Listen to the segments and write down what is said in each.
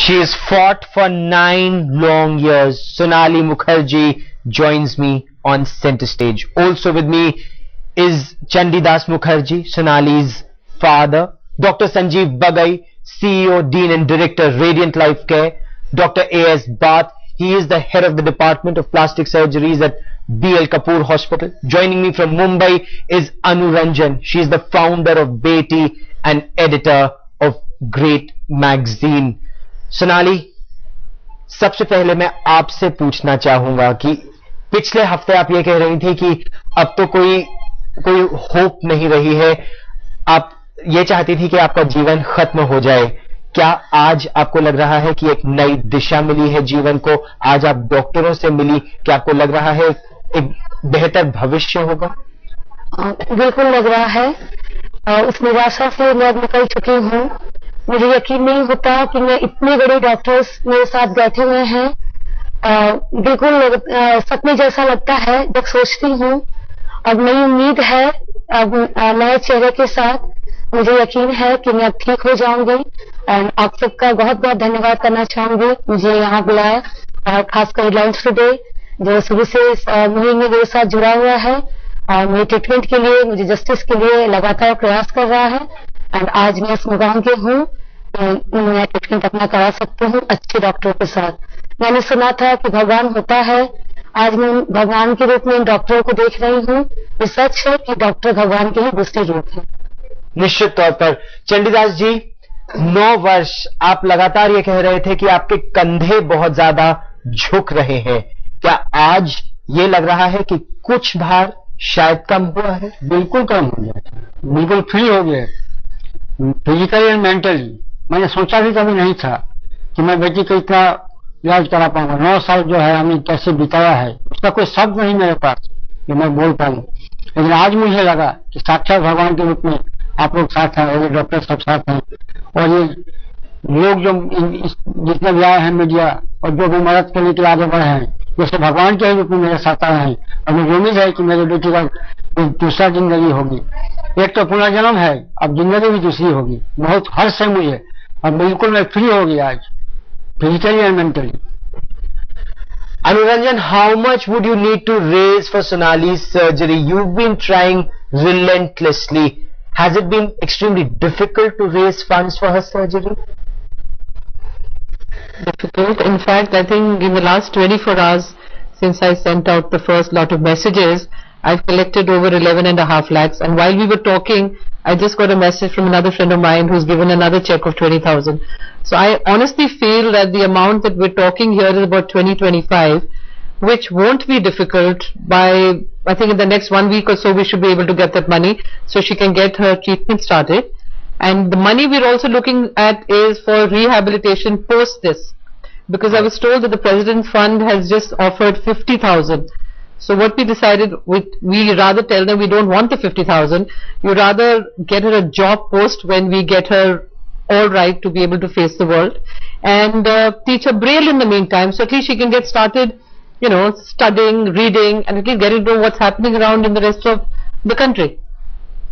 She has fought for 9 long years. Sonali Mukherjee joins me on center stage. Also with me is Chandidas Mukherjee, Sonali's father. Dr. Sanjeev Bagai, CEO, Dean and Director, Radiant Life Care. Dr. A.S. Bath, he is the head of the Department of Plastic Surgeries at B.L. Kapoor Hospital. Joining me from Mumbai is Anu Ranjan. She is the founder of Beti and editor of Great Magazine. Sonali, सबसे पहले मैं आपसे पूछना चाहूंगा कि पिछले हफ्ते आप ये कह रही थी कि अब तो कोई होप नहीं रही है, आप ये चाहती थी कि आपका जीवन खत्म हो जाए. क्या आज आपको लग रहा है कि एक नई दिशा मिली है जीवन को? आज आप डॉक्टरों से मिली, क्या आपको लग रहा है एक बेहतर भविष्य होगा? बिल्कुल लग रहा है. उस निराशा से मैं निकल चुकी हूँ. मुझे यकीन नहीं होता कि मैं इतने बड़े डॉक्टर्स मेरे साथ बैठे हुए हैं. बिल्कुल सपने जैसा लगता है जब सोचती हूँ. अब नई उम्मीद है, अब नए चेहरे के साथ मुझे यकीन है कि मैं अब ठीक हो जाऊंगी. और आप सबका बहुत बहुत धन्यवाद करना चाहूंगी मुझे यहाँ बुलाया, और खासकर हेडलाइंस टुडे जो शुरू से इस मुहिम में मेरे साथ जुड़ा हुआ है और मेरे ट्रीटमेंट के लिए, मुझे जस्टिस के लिए लगातार प्रयास कर रहा है. और आज मैं इस मुकाम के हूँ, मैं ट्रीटमेंट अपना करा सकती हूँ अच्छे डॉक्टरों के साथ. मैंने सुना था कि भगवान होता है, आज मैं भगवान के रूप में इन डॉक्टरों को देख रही हूँ. ये सच है कि डॉक्टर भगवान के ही दूसरे रूप हैं. निश्चित तौर पर. चंडीदास जी, 9 वर्ष आप लगातार ये कह रहे थे कि आपके कंधे बहुत ज्यादा झुक रहे हैं. क्या आज ये लग रहा है कि कुछ भार शायद कम हुआ है? बिल्कुल कम हो गया, बिल्कुल फ्री हो गया, फिजिकली एंड मेंटली. मैंने सोचा भी कभी नहीं था कि मैं बेटी को इतना इलाज करा पाऊंगा. 9 साल जो है हमने कैसे बिताया है, उसका कोई शब्द नहीं मेरे पास कि मैं बोल पाऊं. लेकिन आज मुझे लगा कि साक्षात भगवान के रूप में आप लोग साथ हैं, और डॉक्टर सब साथ हैं, और ये लोग जो जितने भी आए हैं मीडिया और जो भी मदद करने के लिए आगे बढ़े हैं, जैसे भगवान के रूप में मेरे साथ आए हैं. और मुझे उम्मीद है कि मेरी बेटी का दूसरा जिंदगी होगी. एक तो पुनर्जन्म है, अब जिंदगी भी दूसरी होगी. बहुत हर्ष है मुझे, और बिल्कुल मैं फ्री हो गया आज, physically and mentally. Anuranjan, how much would you need to raise for Sonali's surgery? You've been trying relentlessly. Has it been extremely difficult to raise funds for her surgery? Difficult. In fact, I think in the last 24 hours since I sent out the first lot of messages, I've collected over 11.5 lakhs. And while we were talking, I just got a message from another friend of mine who's given another check of 20,000. So I honestly feel that the amount that we're talking here is about 20-25, which won't be difficult. By, I think in the next 1 week or so, we should be able to get that money so she can get her treatment started. And the money we're also looking at is for rehabilitation post this, because I was told that the President's Fund has just offered 50,000. So what we decided, we rather tell them we don't want the 50,000. You rather get her a job post when we get her all right to be able to face the world, and teach her Braille in the meantime, so at least she can get started, you know, studying, reading, and at least getting to know what's happening around in the rest of the country.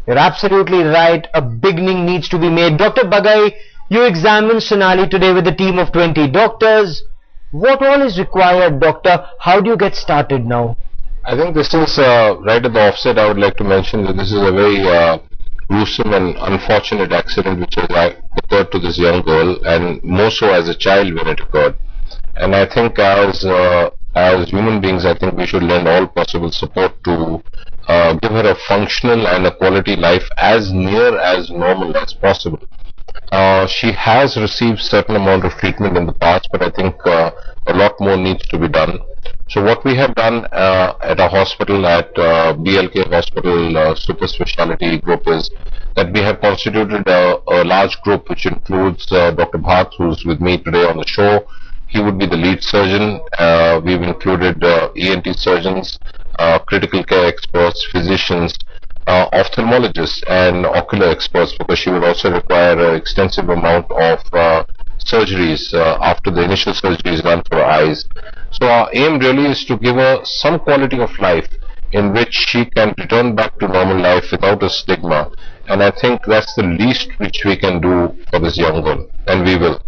You're absolutely right. A beginning needs to be made. Dr. Bagai, you examined Sonali today with a team of 20 doctors. What all is required, doctor? How do you get started now? I think this is right at the offset. I would like to mention that this is a very gruesome and unfortunate accident which has occurred to this young girl, and more so as a child when it occurred. And I think as human beings, I think we should lend all possible support to give her a functional and a quality life as near as normal as possible. She has received certain amount of treatment in the past, but I think a lot more needs to be done. So what we have done at our hospital, at BLK Hospital Super Speciality Group, is that we have constituted a large group which includes Dr. Bhatt, who's with me today on the show. He would be the lead surgeon. We've included ENT surgeons, critical care experts, physicians, ophthalmologists and ocular experts, because she would also require an extensive amount of surgeries after the initial surgery is done for her eyes. So our aim really is to give her some quality of life in which she can return back to normal life without a stigma, and I think that's the least which we can do for this young girl, and we will.